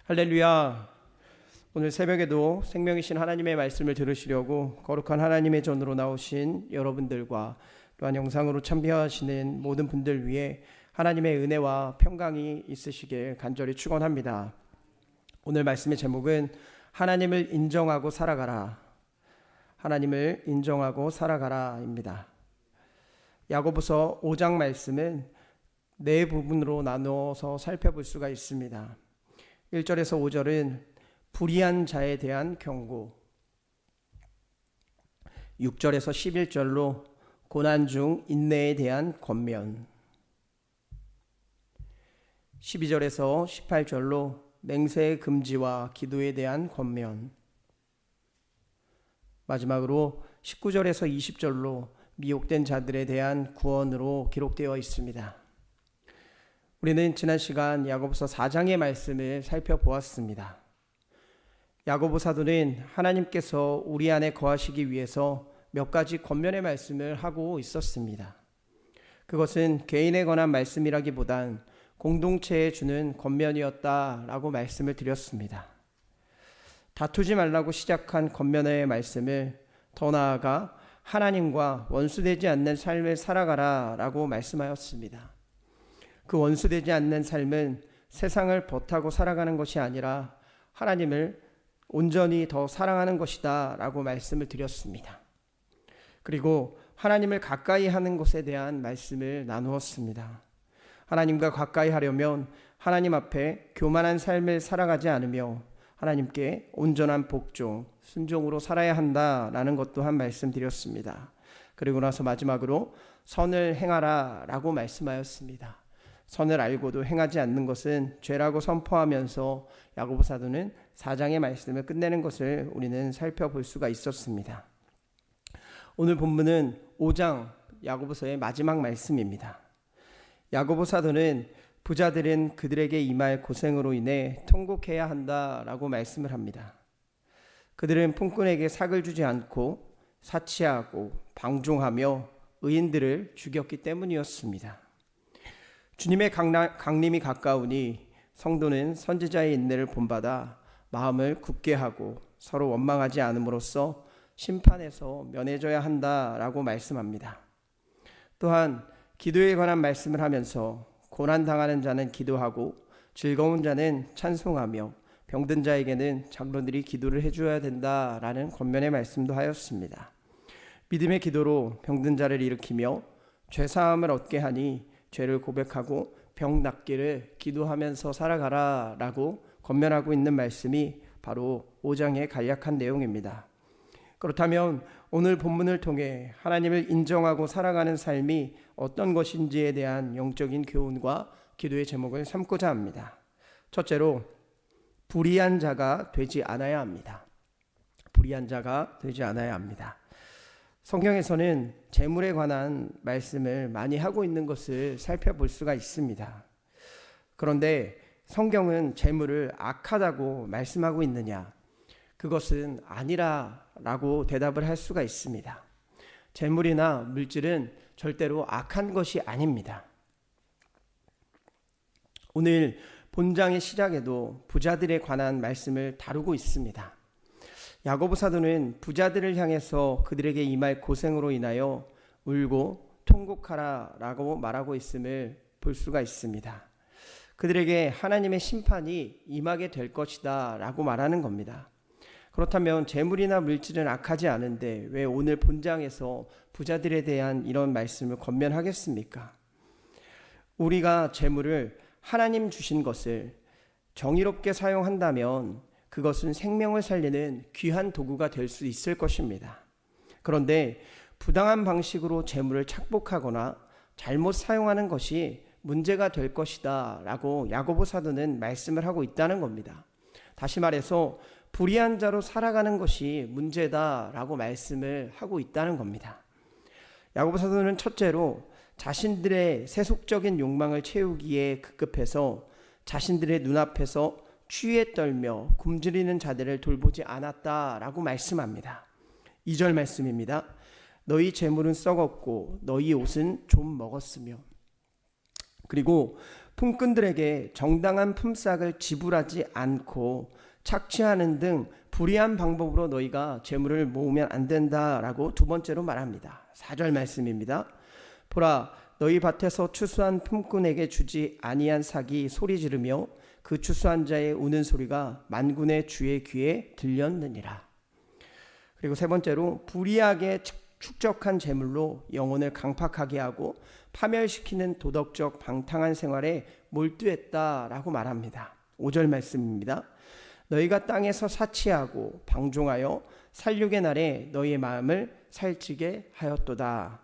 할렐루야. 오늘 새벽에도 생명이신 하나님의 말씀을 들으시려고 거룩한 하나님의 전으로 나오신 여러분들과 또한 영상으로 참여하시는 모든 분들 위해 하나님의 은혜와 평강이 있으시길 간절히 축원합니다. 오늘 말씀의 제목은 하나님을 인정하고 살아가라. 하나님을 인정하고 살아가라입니다. 야고보서 5장 말씀은 네 부분으로 나누어서 살펴볼 수가 있습니다. 1절에서 5절은 불의한 자에 대한 경고, 6절에서 11절로 고난 중 인내에 대한 권면, 12절에서 18절로 맹세의 금지와 기도에 대한 권면, 마지막으로 19절에서 20절로 미혹된 자들에 대한 구원으로 기록되어 있습니다. 우리는 지난 시간 야고보서 4장의 말씀을 살펴보았습니다. 야고보 사도는 하나님께서 우리 안에 거하시기 위해서 몇 가지 권면의 말씀을 하고 있었습니다. 그것은 개인에 관한 말씀이라기보단 공동체에 주는 권면이었다라고 말씀을 드렸습니다. 다투지 말라고 시작한 권면의 말씀을 더 나아가 하나님과 원수되지 않는 삶을 살아가라라고 말씀하였습니다. 그 원수되지 않는 삶은 세상을 벗하고 살아가는 것이 아니라 하나님을 온전히 더 사랑하는 것이다 라고 말씀을 드렸습니다. 그리고 하나님을 가까이 하는 것에 대한 말씀을 나누었습니다. 하나님과 가까이 하려면 하나님 앞에 교만한 삶을 살아가지 않으며 하나님께 온전한 복종, 순종으로 살아야 한다라는 것 또한 말씀드렸습니다. 그리고 나서 마지막으로 선을 행하라 라고 말씀하였습니다. 선을 알고도 행하지 않는 것은 죄라고 선포하면서 야고보 사도는 4장의 말씀을 끝내는 것을 우리는 살펴볼 수가 있었습니다. 오늘 본문은 5장 야고보서의 마지막 말씀입니다. 야고보 사도는 부자들은 그들에게 임할 고생으로 인해 통곡해야 한다라고 말씀을 합니다. 그들은 품꾼에게 삭을 주지 않고 사치하고 방종하며 의인들을 죽였기 때문이었습니다. 주님의 강림이 가까우니 성도는 선지자의 인내를 본받아 마음을 굳게 하고 서로 원망하지 않음으로써 심판에서 면해져야 한다라고 말씀합니다. 또한 기도에 관한 말씀을 하면서 고난당하는 자는 기도하고 즐거운 자는 찬송하며 병든 자에게는 장로들이 기도를 해줘야 된다라는 권면의 말씀도 하였습니다. 믿음의 기도로 병든 자를 일으키며 죄사함을 얻게 하니 죄를 고백하고 병 낫기를 기도하면서 살아가라 라고 권면하고 있는 말씀이 바로 5장의 간략한 내용입니다. 그렇다면 오늘 본문을 통해 하나님을 인정하고 살아가는 삶이 어떤 것인지에 대한 영적인 교훈과 기도의 제목을 삼고자 합니다. 첫째로 불의한 자가 되지 않아야 합니다. 불의한 자가 되지 않아야 합니다. 성경에서는 재물에 관한 말씀을 많이 하고 있는 것을 살펴볼 수가 있습니다. 그런데 성경은 재물을 악하다고 말씀하고 있느냐? 그것은 아니라라고 대답을 할 수가 있습니다. 재물이나 물질은 절대로 악한 것이 아닙니다. 오늘 본장의 시작에도 부자들에 관한 말씀을 다루고 있습니다. 야고보 사도는 부자들을 향해서 그들에게 임할 고생으로 인하여 울고 통곡하라 라고 말하고 있음을 볼 수가 있습니다. 그들에게 하나님의 심판이 임하게 될 것이다 라고 말하는 겁니다. 그렇다면 재물이나 물질은 악하지 않은데 왜 오늘 본장에서 부자들에 대한 이런 말씀을 권면하겠습니까? 우리가 재물을 하나님 주신 것을 정의롭게 사용한다면 그것은 생명을 살리는 귀한 도구가 될 수 있을 것입니다. 그런데 부당한 방식으로 재물을 착복하거나 잘못 사용하는 것이 문제가 될 것이다 라고 야고보 사도는 말씀을 하고 있다는 겁니다. 다시 말해서 불의한 자로 살아가는 것이 문제다 라고 말씀을 하고 있다는 겁니다. 야고보 사도는 첫째로 자신들의 세속적인 욕망을 채우기에 급급해서 자신들의 눈앞에서 추위에 떨며 굶주리는 자들을 돌보지 않았다라고 말씀합니다. 2절 말씀입니다. 너희 재물은 썩었고 너희 옷은 좀 먹었으며. 그리고 품꾼들에게 정당한 품삯을 지불하지 않고 착취하는 등 불의한 방법으로 너희가 재물을 모으면 안 된다라고 두 번째로 말합니다. 4절 말씀입니다. 보라, 너희 밭에서 추수한 품꾼에게 주지 아니한 삭이 소리 지르며 그 추수한 자의 우는 소리가 만군의 주의 귀에 들렸느니라. 그리고 세 번째로 불의하게 축적한 재물로 영혼을 강팍하게 하고 파멸시키는 도덕적 방탕한 생활에 몰두했다라고 말합니다. 5절 말씀입니다. 너희가 땅에서 사치하고 방종하여 살육의 날에 너희의 마음을 살찌게 하였도다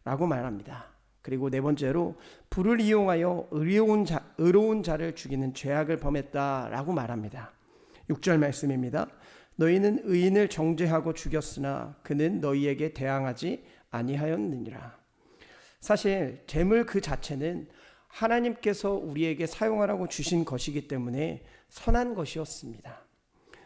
라고 말합니다. 그리고 네 번째로 불을 이용하여 의로운 자를 죽이는 죄악을 범했다라고 말합니다. 6절 말씀입니다. 너희는 의인을 정죄하고 죽였으나 그는 너희에게 대항하지 아니하였느니라. 사실 재물 그 자체는 하나님께서 우리에게 사용하라고 주신 것이기 때문에 선한 것이었습니다.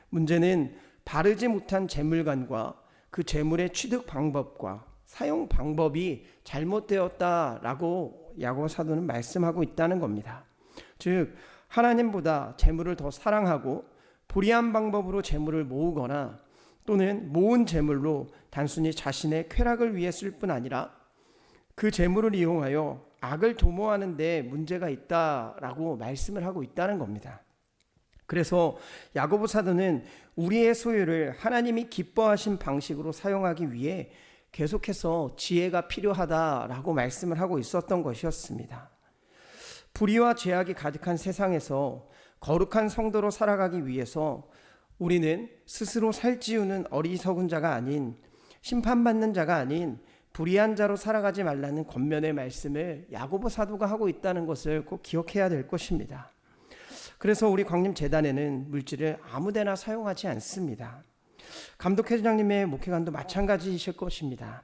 문제는 바르지 못한 재물관과 그 재물의 취득 방법과 사용 방법이 잘못되었다라고 야고보 사도는 말씀하고 있다는 겁니다. 즉 하나님보다 재물을 더 사랑하고 불의한 방법으로 재물을 모으거나 또는 모은 재물로 단순히 자신의 쾌락을 위해 쓸 뿐 아니라 그 재물을 이용하여 악을 도모하는 데 문제가 있다라고 말씀을 하고 있다는 겁니다. 그래서 야고보 사도는 우리의 소유를 하나님이 기뻐하신 방식으로 사용하기 위해 계속해서 지혜가 필요하다라고 말씀을 하고 있었던 것이었습니다. 불의와 죄악이 가득한 세상에서 거룩한 성도로 살아가기 위해서 우리는 스스로 살찌우는 어리석은 자가 아닌, 심판받는 자가 아닌 불의한 자로 살아가지 말라는 권면의 말씀을 야고보 사도가 하고 있다는 것을 꼭 기억해야 될 것입니다. 그래서 우리 광림재단에는 물질을 아무데나 사용하지 않습니다. 감독회장님의 목회관도 마찬가지이실 것입니다.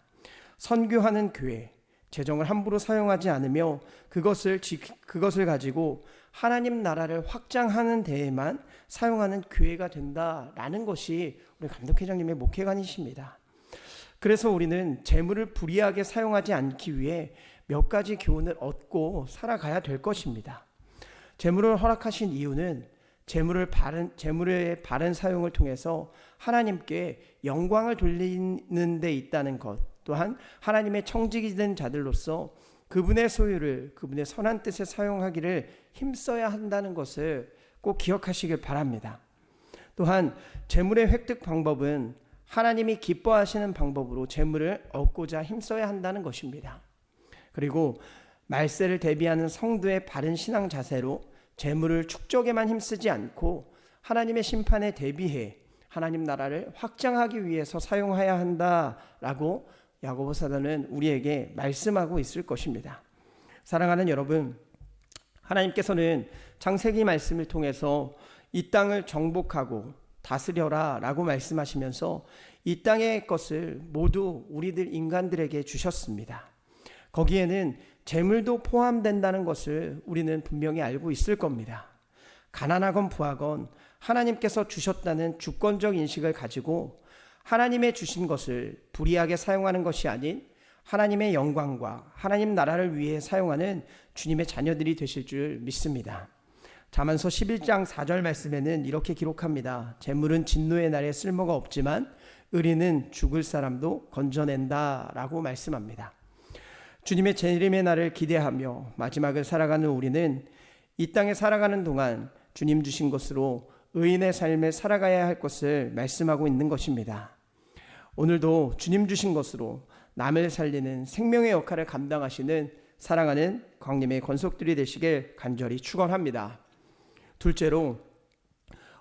선교하는 교회, 재정을 함부로 사용하지 않으며 그것을 가지고 하나님 나라를 확장하는 데에만 사용하는 교회가 된다라는 것이 우리 감독회장님의 목회관이십니다. 그래서 우리는 재물을 불의하게 사용하지 않기 위해 몇 가지 교훈을 얻고 살아가야 될 것입니다. 재물을 허락하신 이유는 재물의 바른 사용을 통해서 하나님께 영광을 돌리는 데 있다는 것, 또한 하나님의 청직이 된 자들로서 그분의 소유를 그분의 선한 뜻에 사용하기를 힘써야 한다는 것을 꼭 기억하시길 바랍니다. 또한 재물의 획득 방법은 하나님이 기뻐하시는 방법으로 재물을 얻고자 힘써야 한다는 것입니다. 그리고 말세를 대비하는 성도의 바른 신앙 자세로 재물을 축적에만 힘쓰지 않고 하나님의 심판에 대비해 하나님 나라를 확장하기 위해서 사용해야 한다라고 야고보 사도는 우리에게 말씀하고 있을 것입니다. 사랑하는 여러분, 하나님께서는 창세기 말씀을 통해서 이 땅을 정복하고 다스려라 라고 말씀하시면서 이 땅의 것을 모두 우리들 인간들에게 주셨습니다. 거기에는 재물도 포함된다는 것을 우리는 분명히 알고 있을 겁니다. 가난하건 부하건 하나님께서 주셨다는 주권적 인식을 가지고 하나님의 주신 것을 불의하게 사용하는 것이 아닌 하나님의 영광과 하나님 나라를 위해 사용하는 주님의 자녀들이 되실 줄 믿습니다. 잠언서 11장 4절 말씀에는 이렇게 기록합니다. 재물은 진노의 날에 쓸모가 없지만 의리는 죽을 사람도 건져낸다 라고 말씀합니다. 주님의 재림의 날을 기대하며 마지막을 살아가는 우리는 이 땅에 살아가는 동안 주님 주신 것으로 의인의 삶을 살아가야 할 것을 말씀하고 있는 것입니다. 오늘도 주님 주신 것으로 남을 살리는 생명의 역할을 감당하시는 사랑하는 광림의 권속들이 되시길 간절히 축원합니다. 둘째로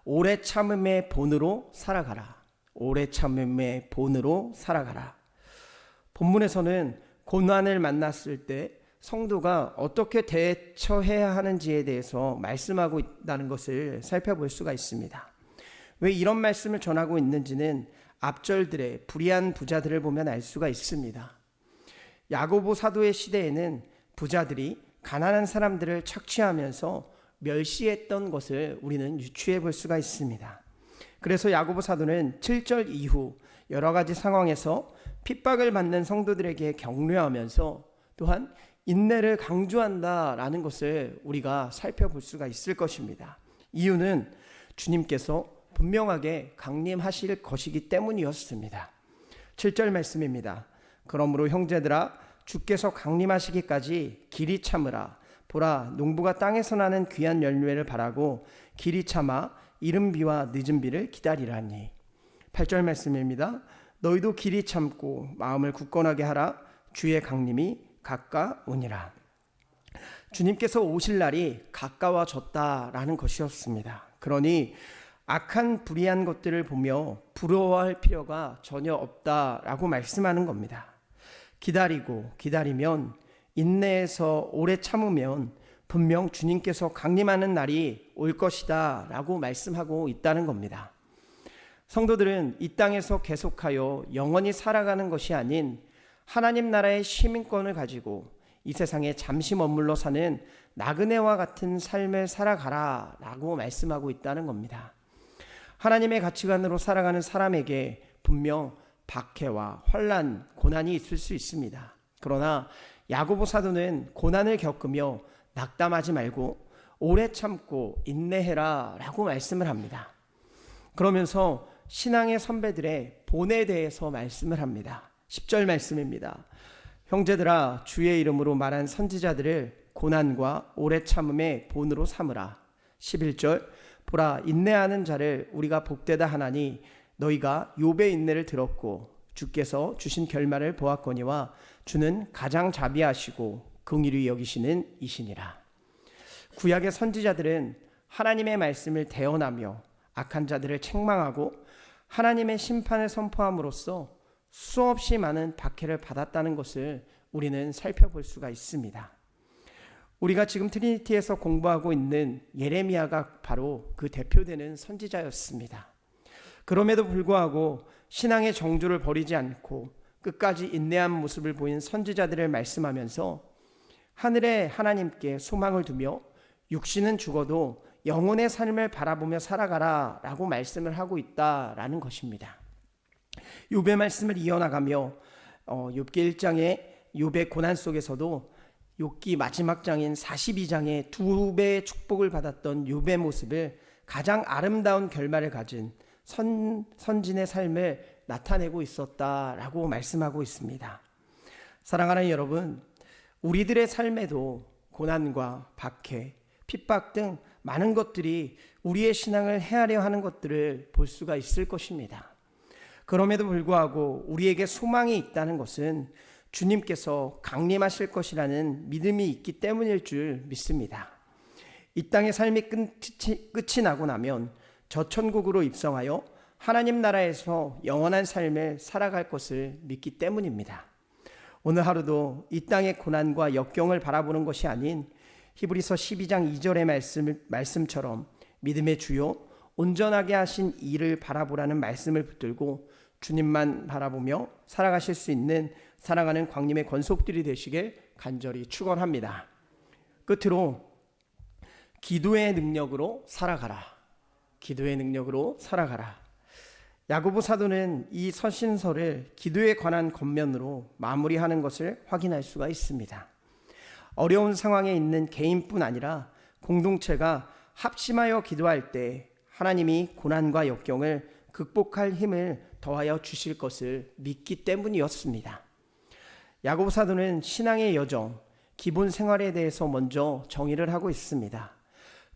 오래 참음의 본으로 살아가라. 오래 참음의 본으로 살아가라. 본문에서는 고난을 만났을 때 성도가 어떻게 대처해야 하는지에 대해서 말씀하고 있다는 것을 살펴볼 수가 있습니다. 왜 이런 말씀을 전하고 있는지는 앞절들의 불의한 부자들을 보면 알 수가 있습니다. 야고보 사도의 시대에는 부자들이 가난한 사람들을 착취하면서 멸시했던 것을 우리는 유추해 볼 수가 있습니다. 그래서 야고보 사도는 7절 이후 여러 가지 상황에서 핍박을 받는 성도들에게 격려하면서 또한 인내를 강조한다라는 것을 우리가 살펴볼 수가 있을 것입니다. 이유는 주님께서 분명하게 강림하실 것이기 때문이었습니다. 7절 말씀입니다. 그러므로 형제들아, 주께서 강림하시기까지 길이 참으라. 보라, 농부가 땅에서 나는 귀한 열매를 바라고 길이 참아 이른 비와 늦은 비를 기다리라니. 8절 말씀입니다. 너희도 길이 참고 마음을 굳건하게 하라. 주의 강림이 가까우니라. 주님께서 오실 날이 가까워졌다라는 것이었습니다. 그러니 악한 불의한 것들을 보며 부러워할 필요가 전혀 없다라고 말씀하는 겁니다. 기다리면 인내해서 오래 참으면 분명 주님께서 강림하는 날이 올 것이다 라고 말씀하고 있다는 겁니다. 성도들은 이 땅에서 계속하여 영원히 살아가는 것이 아닌 하나님 나라의 시민권을 가지고 이 세상에 잠시 머물러 사는 나그네와 같은 삶을 살아가라 라고 말씀하고 있다는 겁니다. 하나님의 가치관으로 살아가는 사람에게 분명 박해와 환난, 고난이 있을 수 있습니다. 그러나 야고보 사도는 고난을 겪으며 낙담하지 말고 오래 참고 인내해라 라고 말씀을 합니다. 그러면서 신앙의 선배들의 본에 대해서 말씀을 합니다. 10절 말씀입니다. 형제들아, 주의 이름으로 말한 선지자들을 고난과 오래 참음의 본으로 삼으라. 11절 보라, 인내하는 자를 우리가 복되다 하나니 너희가 욥의 인내를 들었고 주께서 주신 결말을 보았거니와 주는 가장 자비하시고 긍휼히 여기시는 이시니라. 구약의 선지자들은 하나님의 말씀을 대언하며 악한 자들을 책망하고 하나님의 심판을 선포함으로써 수없이 많은 박해를 받았다는 것을 우리는 살펴볼 수가 있습니다. 우리가 지금 트리니티에서 공부하고 있는 예레미야가 바로 그 대표되는 선지자였습니다. 그럼에도 불구하고 신앙의 정조를 버리지 않고 끝까지 인내한 모습을 보인 선지자들을 말씀하면서 하늘의 하나님께 소망을 두며 육신은 죽어도 영혼의 삶을 바라보며 살아가라 라고 말씀을 하고 있다라는 것입니다. 욥의 말씀을 이어나가며 욥기 1장의 욥의 고난 속에서도 욥기 마지막 장인 42장의 두 배의 축복을 받았던 욥의 모습을 가장 아름다운 결말을 가진 선진의 삶을 나타내고 있었다라고 말씀하고 있습니다. 사랑하는 여러분, 우리들의 삶에도 고난과 박해, 핍박 등 많은 것들이 우리의 신앙을 해하려 하는 것들을 볼 수가 있을 것입니다. 그럼에도 불구하고 우리에게 소망이 있다는 것은 주님께서 강림하실 것이라는 믿음이 있기 때문일 줄 믿습니다. 이 땅의 삶이 끝이 나고 나면 저 천국으로 입성하여 하나님 나라에서 영원한 삶을 살아갈 것을 믿기 때문입니다. 오늘 하루도 이 땅의 고난과 역경을 바라보는 것이 아닌 히브리서 12장 2절의 말씀처럼 믿음의 주요 온전하게 하신 이를 바라보라는 말씀을 붙들고 주님만 바라보며 살아가실 수 있는 사랑하는 광림의 권속들이 되시길 간절히 축원합니다. 끝으로 기도의 능력으로 살아가라. 기도의 능력으로 살아가라. 야고보 사도는 이 서신서를 기도에 관한 겉면으로 마무리하는 것을 확인할 수가 있습니다. 어려운 상황에 있는 개인뿐 아니라 공동체가 합심하여 기도할 때 하나님이 고난과 역경을 극복할 힘을 더하여 주실 것을 믿기 때문이었습니다. 야고보 사도는 신앙의 여정, 기본 생활에 대해서 먼저 정의를 하고 있습니다.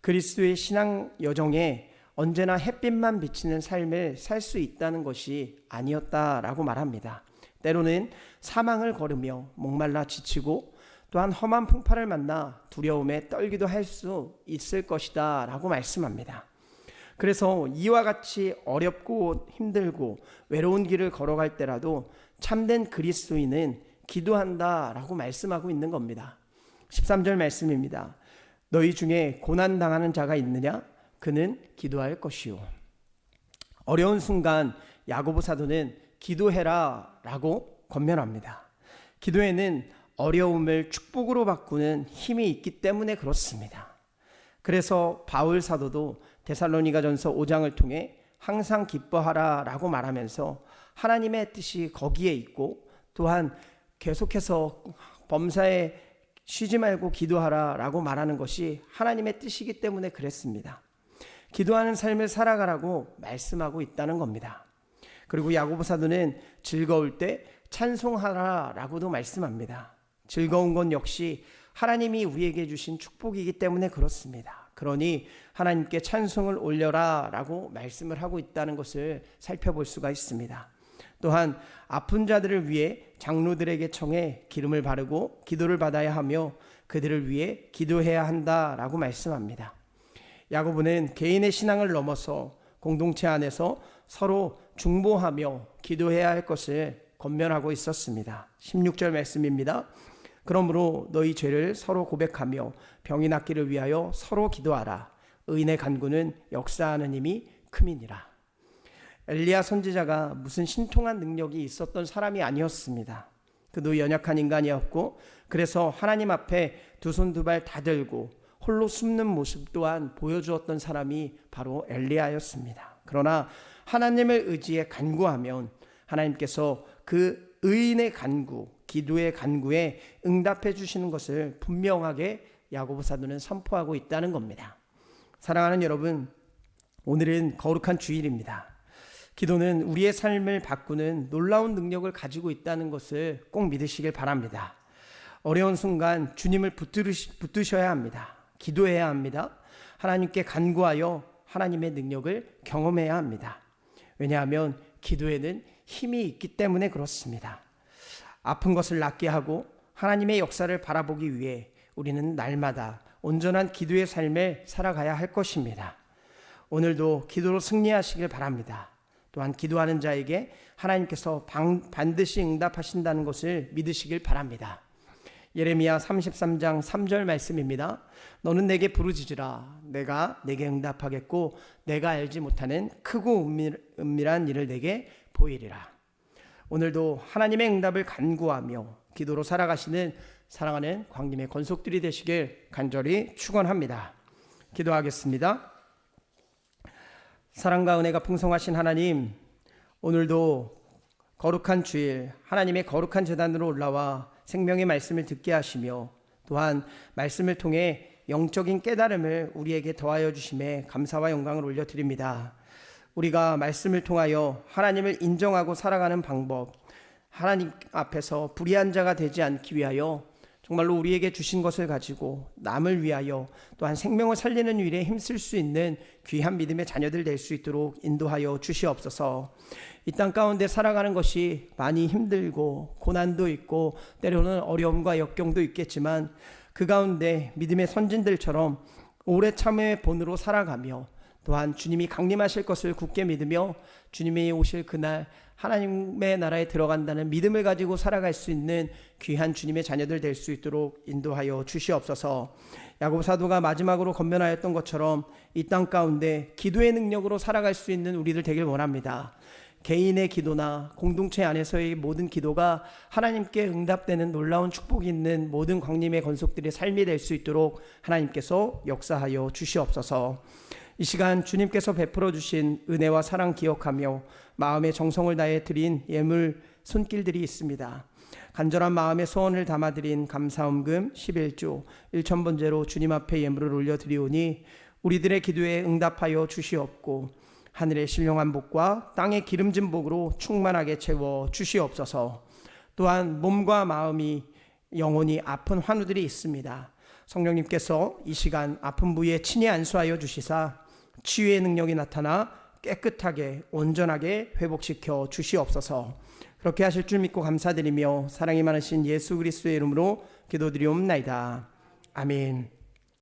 그리스도의 신앙 여정에 언제나 햇빛만 비치는 삶을 살 수 있다는 것이 아니었다라고 말합니다. 때로는 사망을 걸으며 목말라 지치고 또한 험한 풍파를 만나 두려움에 떨기도 할 수 있을 것이다 라고 말씀합니다. 그래서 이와 같이 어렵고 힘들고 외로운 길을 걸어갈 때라도 참된 그리스도인은 기도한다 라고 말씀하고 있는 겁니다. 13절 말씀입니다. 너희 중에 고난당하는 자가 있느냐? 그는 기도할 것이요. 어려운 순간 야고보 사도는 기도해라 라고 권면합니다. 기도에는 어려움을 축복으로 바꾸는 힘이 있기 때문에 그렇습니다. 그래서 바울 사도도 데살로니가전서 5장을 통해 항상 기뻐하라 라고 말하면서 하나님의 뜻이 거기에 있고 또한 계속해서 범사에 쉬지 말고 기도하라라고 말하는 것이 하나님의 뜻이기 때문에 그랬습니다. 기도하는 삶을 살아가라고 말씀하고 있다는 겁니다. 그리고 야고보 사도는 즐거울 때 찬송하라라고도 말씀합니다. 즐거운 건 역시 하나님이 우리에게 주신 축복이기 때문에 그렇습니다. 그러니 하나님께 찬송을 올려라라고 말씀을 하고 있다는 것을 살펴볼 수가 있습니다. 또한 아픈 자들을 위해 장로들에게 청해 기름을 바르고 기도를 받아야 하며 그들을 위해 기도해야 한다라고 말씀합니다. 야고보는 개인의 신앙을 넘어서 공동체 안에서 서로 중보하며 기도해야 할 것을 권면하고 있었습니다. 16절 말씀입니다. 그러므로 너희 죄를 서로 고백하며 병이 낫기를 위하여 서로 기도하라. 의인의 간구는 역사하는 힘이 큼이니라. 엘리야 선지자가 무슨 신통한 능력이 있었던 사람이 아니었습니다. 그도 연약한 인간이었고 그래서 하나님 앞에 두 손 두 발 다 들고 홀로 숨는 모습 또한 보여주었던 사람이 바로 엘리야였습니다. 그러나 하나님을 의지해 간구하면 하나님께서 그 의인의 간구, 기도의 간구에 응답해 주시는 것을 분명하게 야고보 사도는 선포하고 있다는 겁니다. 사랑하는 여러분, 오늘은 거룩한 주일입니다. 기도는 우리의 삶을 바꾸는 놀라운 능력을 가지고 있다는 것을 꼭 믿으시길 바랍니다. 어려운 순간 주님을 붙드셔야 합니다. 기도해야 합니다. 하나님께 간구하여 하나님의 능력을 경험해야 합니다. 왜냐하면 기도에는 힘이 있기 때문에 그렇습니다. 아픈 것을 낫게 하고 하나님의 역사를 바라보기 위해 우리는 날마다 온전한 기도의 삶을 살아가야 할 것입니다. 오늘도 기도로 승리하시길 바랍니다. 또한 기도하는 자에게 하나님께서 반드시 응답하신다는 것을 믿으시길 바랍니다. 예레미야 33장 3절 말씀입니다. 너는 내게 부르짖으라. 내가 내게 응답하겠고 내가 알지 못하는 크고 은밀한 일을 내게 보이리라. 오늘도 하나님의 응답을 간구하며 기도로 살아가시는 사랑하는 광림의 권속들이 되시길 간절히 축원합니다. 기도하겠습니다. 사랑과 은혜가 풍성하신 하나님, 오늘도 거룩한 주일 하나님의 거룩한 제단으로 올라와 생명의 말씀을 듣게 하시며 또한 말씀을 통해 영적인 깨달음을 우리에게 더하여 주심에 감사와 영광을 올려드립니다. 우리가 말씀을 통하여 하나님을 인정하고 살아가는 방법, 하나님 앞에서 불의한 자가 되지 않기 위하여 정말로 우리에게 주신 것을 가지고 남을 위하여 또한 생명을 살리는 일에 힘쓸 수 있는 귀한 믿음의 자녀들 될 수 있도록 인도하여 주시옵소서. 이 땅 가운데 살아가는 것이 많이 힘들고 고난도 있고 때로는 어려움과 역경도 있겠지만 그 가운데 믿음의 선진들처럼 오래 참음의 본으로 살아가며 또한 주님이 강림하실 것을 굳게 믿으며 주님이 오실 그날 하나님의 나라에 들어간다는 믿음을 가지고 살아갈 수 있는 귀한 주님의 자녀들 될 수 있도록 인도하여 주시옵소서. 야고보 사도가 마지막으로 권면하였던 것처럼 이 땅 가운데 기도의 능력으로 살아갈 수 있는 우리들 되길 원합니다. 개인의 기도나 공동체 안에서의 모든 기도가 하나님께 응답되는 놀라운 축복이 있는 모든 광림의 권속들의 삶이 될 수 있도록 하나님께서 역사하여 주시옵소서. 이 시간 주님께서 베풀어 주신 은혜와 사랑 기억하며 마음의 정성을 다해 드린 예물 손길들이 있습니다. 간절한 마음의 소원을 담아드린 감사음금 11조 1,000번제로 주님 앞에 예물을 올려드리오니 우리들의 기도에 응답하여 주시옵고 하늘의 신령한 복과 땅의 기름진 복으로 충만하게 채워 주시옵소서. 또한 몸과 마음이 영혼이 아픈 환우들이 있습니다. 성령님께서 이 시간 아픈 부위에 친히 안수하여 주시사 치유의 능력이 나타나 깨끗하게 온전하게 회복시켜 주시옵소서. 그렇게 하실 줄 믿고 감사드리며 사랑이 많으신 예수 그리스도의 이름으로 기도드리옵나이다. 아멘.